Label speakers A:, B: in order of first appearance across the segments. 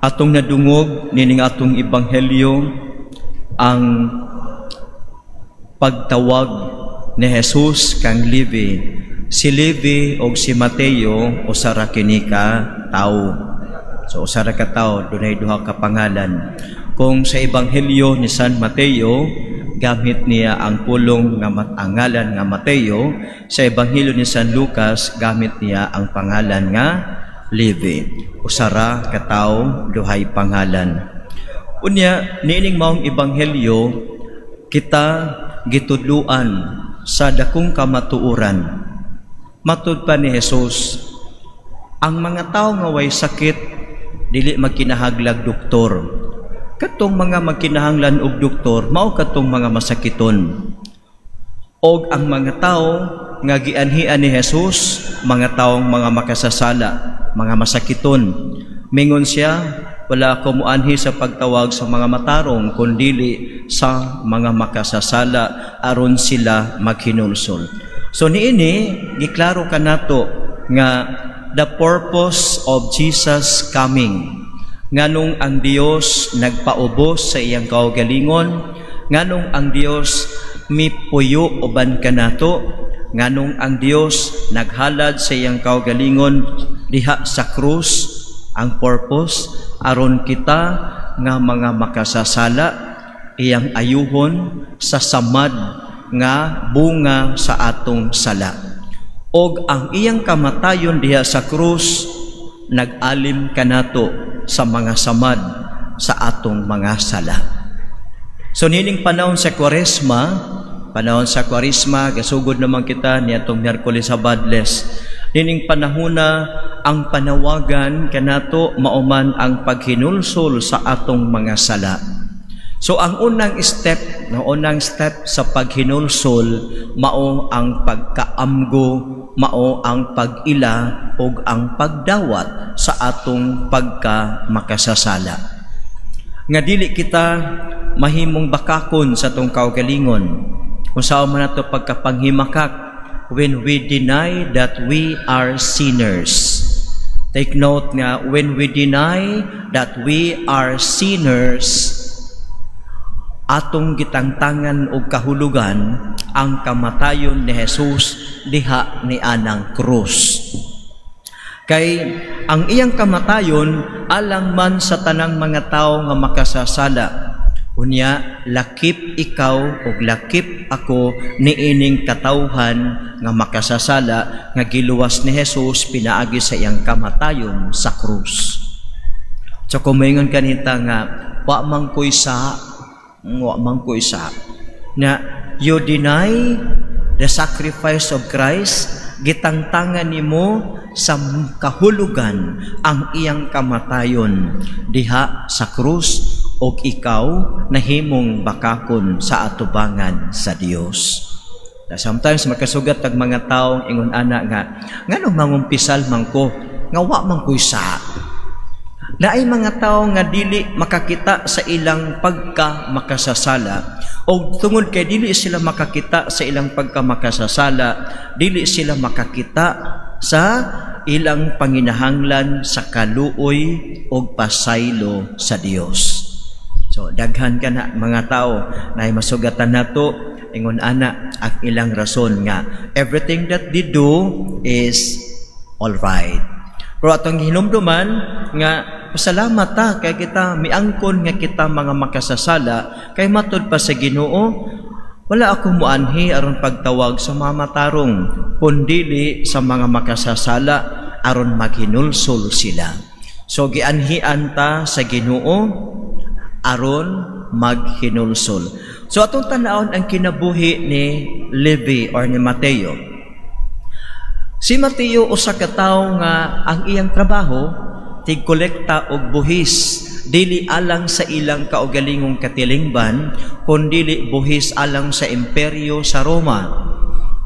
A: Atong nadungog nining atong ebanghelyo ang pagtawag ni Jesus kang Levi. Si Levi o si Mateo usara kini ka tao. So usara ka tao, dunay duha ka pangalan. Kung sa ebanghelyo ni San Mateo, gamit niya ang pulong nga ngalan nga Mateo. Sa ebanghelyo ni San Lucas, gamit niya ang pangalan nga Levi. Usara ka tao, duhay pangalan. Unya, niining maong ebanghelyo, kita gitudluan sa dakong kamatuoran. Matud pa ni Jesus, ang mga tao nga way sakit, dili magkinahaglag doktor. Katong mga magkinahanglan og doktor, mao katong mga masakiton. Og ang mga tao nga gianhian ni Jesus, mga taong mga makasasala, mga masakiton. Mingon siya, wala ako muanhi sa pagtawag sa mga matarong, kundili sa mga makasasala, aron sila maghinulsol. So niini, giklaro ka nato nga the purpose of Jesus coming. Nganong ang Dios nagpaubos sa iyang kaugalingon, nganong ang Dios mipuyo uban kanato, nganong ang Dios naghalad sa iyang kaugalingon diha sa krus. Ang purpose aron kita nga mga makasasala iyang ayuhon sa samad nga bunga sa atong sala. Og ang iyang kamatayon diha sa krus nag-alim kanato sa mga samad sa atong mga sala. So nining panahon sa Kwaresma, gasugod naman kita ni atong Miyerkules Sabadles. Nining panahona ang panawagan kanato mauman ang paghinulsol sa atong mga sala. So ang unang step sa paghinulsol mao ang pagkaamgo, mao ang pag-ila ug ang pagdawat sa atong pagka makasasala. Nga dili kita mahimong bakakon sa atong kaugalingon. Usaw man nato pagkapanghimakak when we deny that we are sinners. Take note nga, when we deny that we are sinners, atong gitangtangan og kahulugan ang kamatayon ni Jesus diha ni anang krus. Kay ang iyang kamatayon alang man sa tanang mga tao nga makasasala. Unya, lakip ikaw ug lakip ako niining katawhan nga makasasala nga giluwas ni Jesus pinaagi sa iyang kamatayon sa krus. So kumingon kanita nga wa man koy sa na you deny the sacrifice of Christ, gitangtangan nimo sa kahulugan ang iyang kamatayon diha sa krus, og ikaw nahimong bakakon sa atubangan sa Dios. Sometimes makasugat tag mga taong ingon ana nga nganong mangumpisal man ko nga wa man koy sa. Laay mga tao nga dili makakita sa ilang pagka makasasala, o tungod kay dili sila makakita sa ilang pagka makasasala, dili sila makakita sa ilang panginahanglan sa kaluoy o pasaylo sa Dios. So daghan ka na mga tao na masugatan nato ingon ana ang ilang rason nga everything that they do is all right. Pero atong hinumduman nga pasalamat ta kay kita miangkon nga kita mga makasasala kay matud pa sa Ginoo wala ako muanhi aron pagtawag sa mga matarong kundili sa mga makasasala aron maghinulsol sila. So gianhian ta sa Ginoo aron maghinulsol. So atong tan-awon ang kinabuhi ni Levi or ni Mateo. Si Mateo usa ka tawo nga ang iyang trabaho tigkolekta og buhis dili alang sa ilang kaugalingong katilingban kundi buhis alang sa imperyo sa Roma.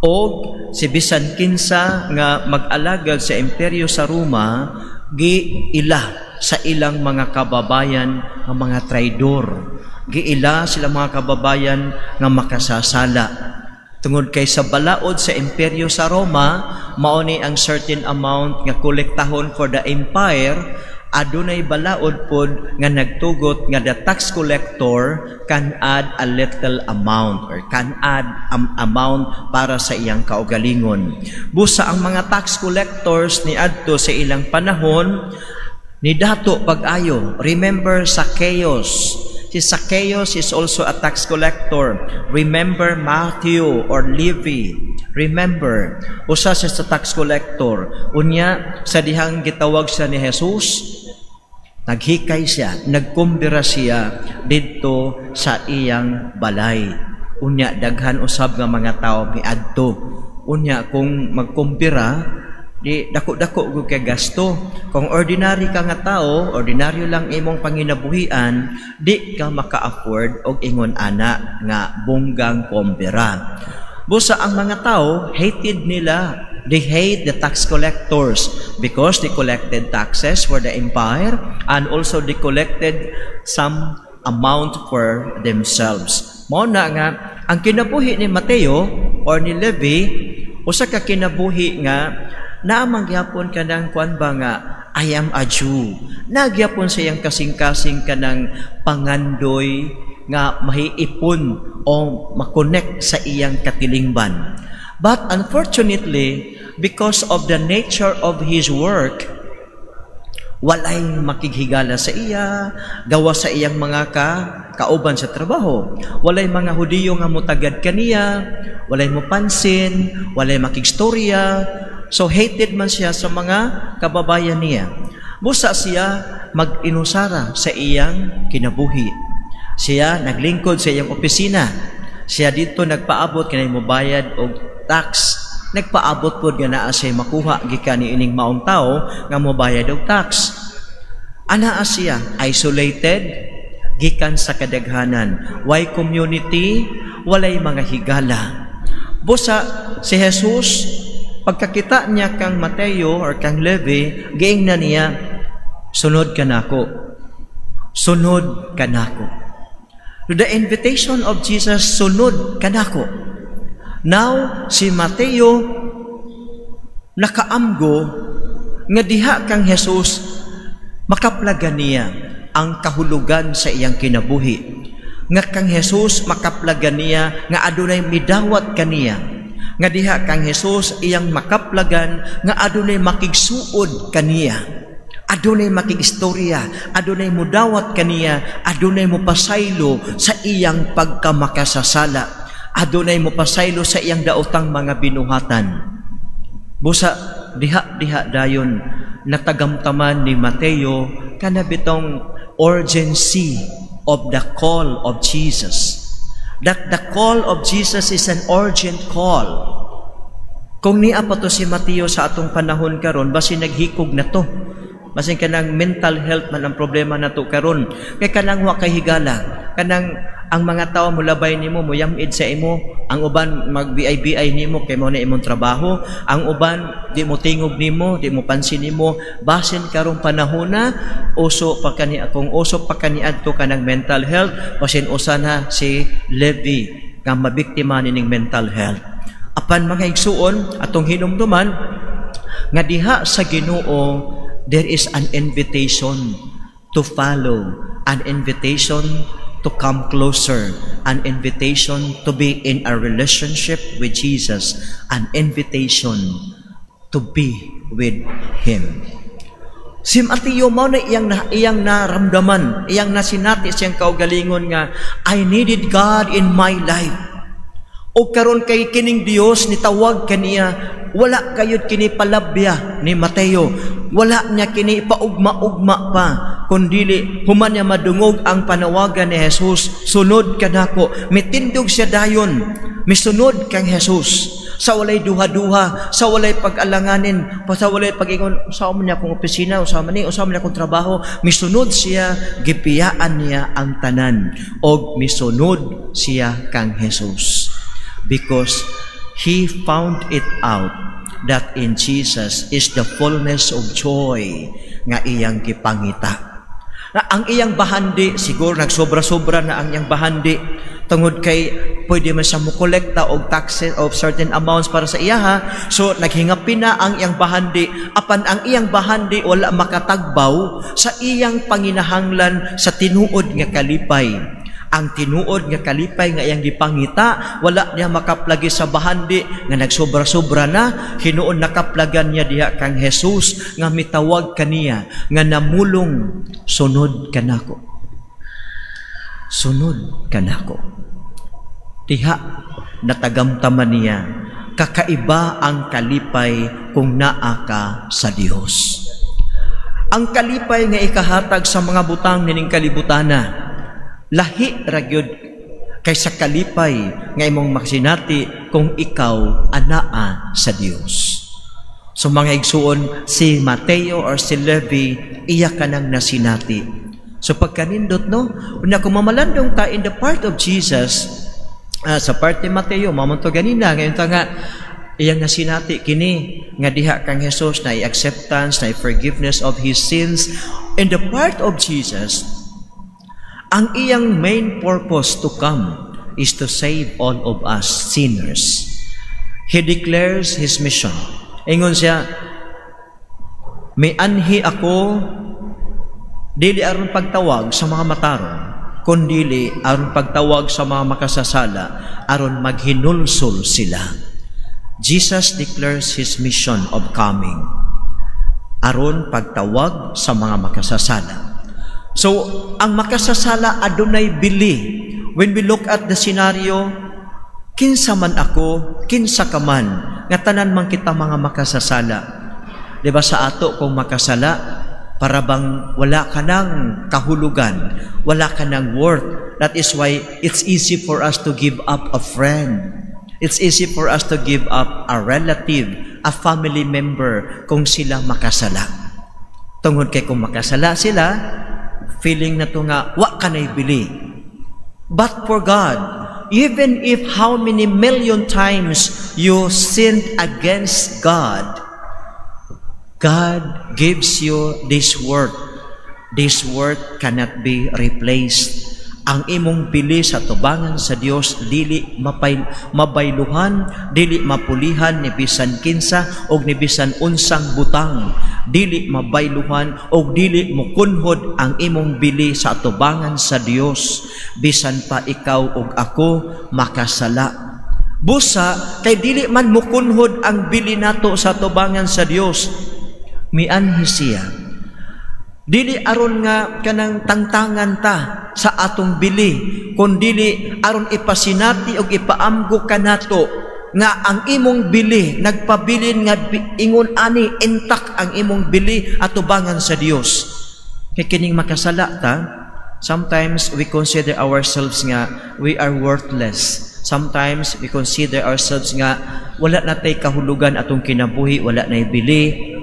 A: Og si bisan kinsa nga mag-alagad sa imperyo sa Roma giila sa ilang mga kababayan nga mga traidor. Giila sila mga kababayan nga makasasala. Tungod kay sa balaod sa imperyo sa Roma, mao ni ang certain amount nga kolektahon for the empire adunay balaod pod nga nagtugot nga the tax collector can add a little amount or can add amount para sa iyang kaugalingon. Busa ang mga tax collectors ni adto sa ilang panahon ni dato pag-ayo. Remember Zacchaeus. Si Zacchaeus is also a tax collector. Remember Matthew or Levi. Remember, usa siya sa tax collector. Unya, sa dihang gitawag siya ni Jesus, naghikay siya, nagkumbira siya dito sa iyang balay. Unya, daghan usab nga mga tao miadto. Unya, kung magkumbira, di dako-dako gud kay gasto. Kung ordinary ka nga tao, ordinaryo lang imong panginabuhian, di ka maka-afford og ingon ana nga bunggang kumbira. Busa ang mga tao, hated nila. They hate the tax collectors because they collected taxes for the empire and also they collected some amount for themselves. Mao na nga, ang kinabuhi ni Mateo or ni Levi, usa ka kinabuhi nga naamang gyapon kanang kuan ba nga I am a Jew. Nagyapon sa iyang kasing-kasing kanang pangandoy nga mahiipon o makonect sa iyang katilingban. But unfortunately, because of the nature of his work, walay makighigala sa iya, gawa sa iyang mga kauban sa trabaho. Walay mga Hudiyo nga mutagad kaniya, walay mo pansin, walay makigstorya. So hated man siya sa mga kababayan niya. Busa siya mag-inusara sa iyang kinabuhi. Siya naglingkod sa iyang opisina. Siya dito nagpaabot kanay mobayad og tax. Nagpaabot pod nga naa siya makuha gikan ni ining maong tao nga mobayad og tax. Anaa siya isolated gikan sa kadaghanan. Why community? Walay mga higala. Busa si Jesus, pagkakita niya kang Mateo or kang Levi, giing na niya, sunod ka nako. Sunod ka nako. The invitation of Jesus, sunod ka nako. Now, si Mateo nakaamgo nga diha kang Jesus makaplagan niya ang kahulugan sa iyang kinabuhi. Nga kang Jesus makaplagan niya nga adunay midawat kaniya. Nga diha kang Jesus iyang makaplagan nga adunay makigsuod kaniya. Adunay makigistorya, adunay mudawat kaniya, adunay mo pasaylo sa iyang pagkamakasasala, adunay mo pasaylo sa iyang daotang mga binuhatan. Busa diha dayon natagamtaman ni Mateo kanabitong urgency of the call of Jesus. That the call of Jesus is an urgent call. Kung niya pa to si Mateo sa atong panahon karon, basi naghikog na to. Basin kanang mental health man ang problema na to karon. Kay kanang wa kay higala, kanang ang mga tao mulabay nimo, muyamid sa imo, ang uban mag-BI nimo kay mo na imong trabaho, ang uban di mo tingog nimo, di mo pansin nimo, basin karong panahon na uso pa kani akong uso pa kaniadto kanang mental health, basin usa na si Levi nga mabiktima nining mental health. Apan mga igsuon atong hinumduman nga diha sa Ginoo there is an invitation to follow, an invitation to come closer, an invitation to be in a relationship with Jesus, an invitation to be with Him. Si Mateo mao na iyang naramdaman, iyang nasinati siyang kaugalingon nga, I needed God in my life. O karon kay kining Dios ni tawag kaniya, wala kayod kini palabya ni Mateo, wala niya kini paugma-ugma pa, kundili human niya madungog ang panawagan ni Jesus, sunod ka nako. Mitindog siya dayon, misunod kang Jesus. Sa walay duha-duha, sa walay pag-alanganin, sa walay pag-ingon, usama niya akong opisina, usama niya akong trabaho, misunod siya, gipiyaan niya ang tanan, o misunod siya kang Jesus. Because he found it out that in Jesus is the fullness of joy nga iyang gipangita. Na ang iyang bahandi, siguro nagsobra-sobra na ang iyang bahandi, tungod kay pwede man siya mukolekta og taxes of certain amounts para sa iyaha. So naghingapin na ang iyang bahandi, apan ang iyang bahandi wala makatagbaw sa iyang panginahanglan sa tinuod nga kalipay. Ang tinuod nga kalipay nga iyang gipangita, wala niya makaplagi sa bahandi nga nagsobra-sobra na, hinuon nakaplagan niya diha kang Jesus nga mitawag kaniya nga namulong, sunod kanako. Sunod kanako. Diha natagamtaman niya, kakaiba ang kalipay kung naa ka sa Dios. Ang kalipay nga ikahatag sa mga butang nining kalibutana, lahi ragyod kaysa kalipay nga imong maksinati kung ikaw anaa sa Dios. So mga igsuon, si Mateo or si Levi, iya ka nang nasinati. So pagkanindot, no? Una kung mamalandong ta in the part of Jesus, sa part ni Mateo, mamunto ganina, ngayon ta nga, iyang nasinati kini, nga diha kang Jesus na i-acceptance, na i-forgiveness of his sins. In the part of Jesus, ang iyang main purpose to come is to save all of us sinners. He declares his mission. Ingon siya, may anhi ako, dili aron pagtawag sa mga mataron, kundili aron pagtawag sa mga makasasala, aron maghinulsol sila. Jesus declares his mission of coming, aron pagtawag sa mga makasasala. So, ang makasasala adunay bili. When we look at the scenario, kinsa man ako, kinsa ka man, nga tanan man kita mga makasasala. Diba sa ato kung makasala, para bang wala ka ng kahulugan, wala ka ng worth. That is why it's easy for us to give up a friend. It's easy for us to give up a relative, a family member, kung sila makasala. Tungod kay kung makasala sila, feeling na to nga, wa ka na'y bili. But for God, even if how many million times you sinned against God, God gives you this word. This word cannot be replaced. Ang imong bili sa tubangan sa Dios dili mabayluhan, dili mapulihan ni bisan kinsa og ni bisan unsang butang. Dili mabayluhan og dili mokunhod ang imong bili sa tubangan sa Dios bisan pa ikaw og ako makasala. Busa kay dili man mokunhod ang bili nato sa tubangan sa Dios. Mianhi siya. Dili aron nga kanang tangtangan ta sa atong bili, kundili aron ipasinati og ipaamgo kanato nga ang imong bili nagpabilin nga ingon ani intak ang imong bili at tubangan sa Dios. Kay kining makasala ta, sometimes we consider ourselves nga we are worthless. Sometimes we consider ourselves nga wala na tay kahulugan atong kinabuhi, wala na ibili.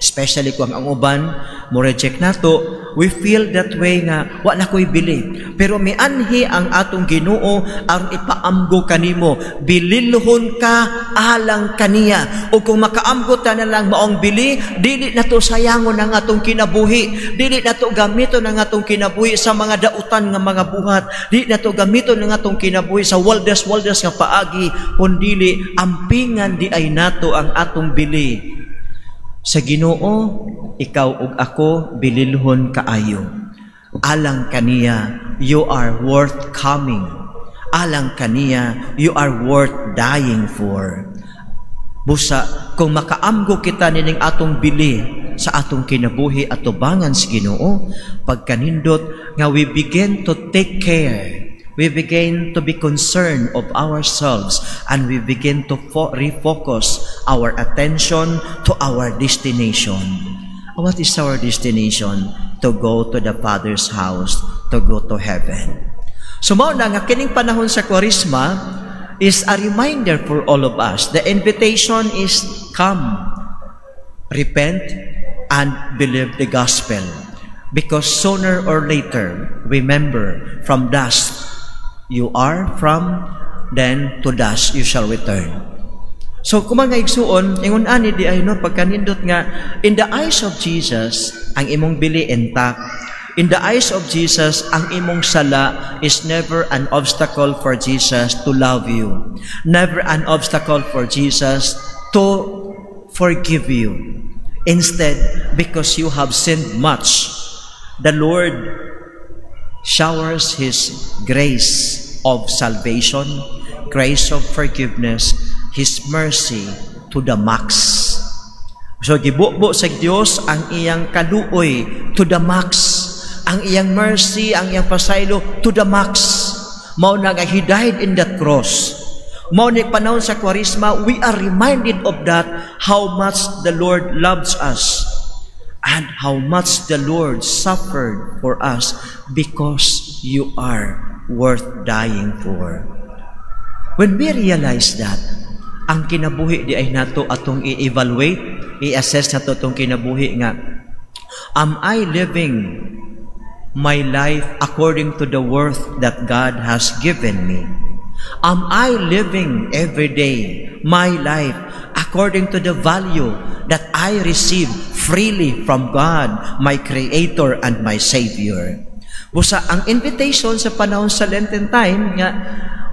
A: Especially kung ang uban mo reject nato, we feel that way nga wa na ko'y bili. Pero mianhi ang atong Ginoo aron ipaamgo kanimo, bililhon ka alang kaniya. O kung makaamgo ta na lang maong bili, dili na to sayangon ang atong kinabuhi, dili na to gamiton ang atong kinabuhi sa mga dautan nga mga buhat, dili na to gamiton ang atong kinabuhi sa waldes nga paagi, kundili ampingan di ay nato ang atong bili. Sa Ginoo, ikaw ug ako bililhon kaayo. Alang kaniya, you are worth coming. Alang kaniya, you are worth dying for. Busa, kung makaamgo kita nining atong bili sa atong kinabuhi at tubangan sa Ginoo, pagkanindot nga we begin to take care. We begin to be concerned of ourselves and we begin to refocus our attention to our destination. What is our destination? To go to the Father's house, to go to heaven. So mao na nga kining panahon sa Kwaresma is a reminder for all of us. The invitation is come, repent, and believe the gospel. Because sooner or later, remember, from dust you are, from then to dust you shall return. So kung mga igsuon, ingon ani di ay no pagkanindot nga in the eyes of Jesus ang imong bili intact, In the eyes of Jesus, ang imong sala is never an obstacle for Jesus to love you. Never an obstacle for Jesus to forgive you. Instead, because you have sinned much, the Lord showers His grace of salvation, grace of forgiveness, His mercy to the max. So, gibubo sa Diyos ang iyang kaluoy to the max. Ang iyang mercy, ang iyang pasaylo to the max. Mao na nga He died in that cross. Mao ni panahon sa Kwaresma, we are reminded of that, how much the Lord loves us and how much the Lord suffered for us, because you are worth dying for. When we realize that, ang kinabuhi di ay nato atong i-evaluate, i-assess nato atong kinabuhi nga, am I living my life according to the worth that God has given me? Am I living every day my life according to the value that I receive freely from God, my Creator and my Savior? Busa ang invitation sa panahon sa Lenten time nga,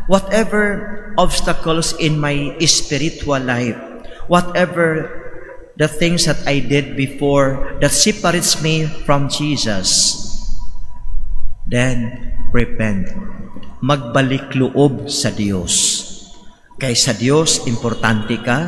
A: whatever obstacles in my spiritual life, whatever the things that I did before that separates me from Jesus, then repent. Magbalik loob sa Dios. Kay sa Dios, importante ka,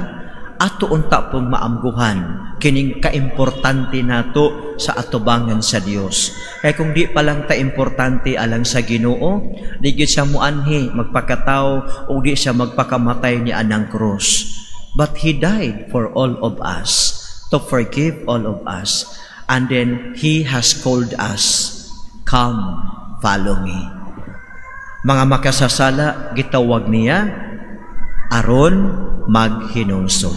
A: ato unta pong maamguhan, kining kaimportante nato sa atubangan sa Dios. Kay kung di palang ta importante alang sa Ginoo, di gyud siya muanhi magpakatao o di siya magpakamatay ni anang krus. But He died for all of us, to forgive all of us. And then He has called us, come, follow me. Mga makasasala, gitawag niya, aron maghinungso.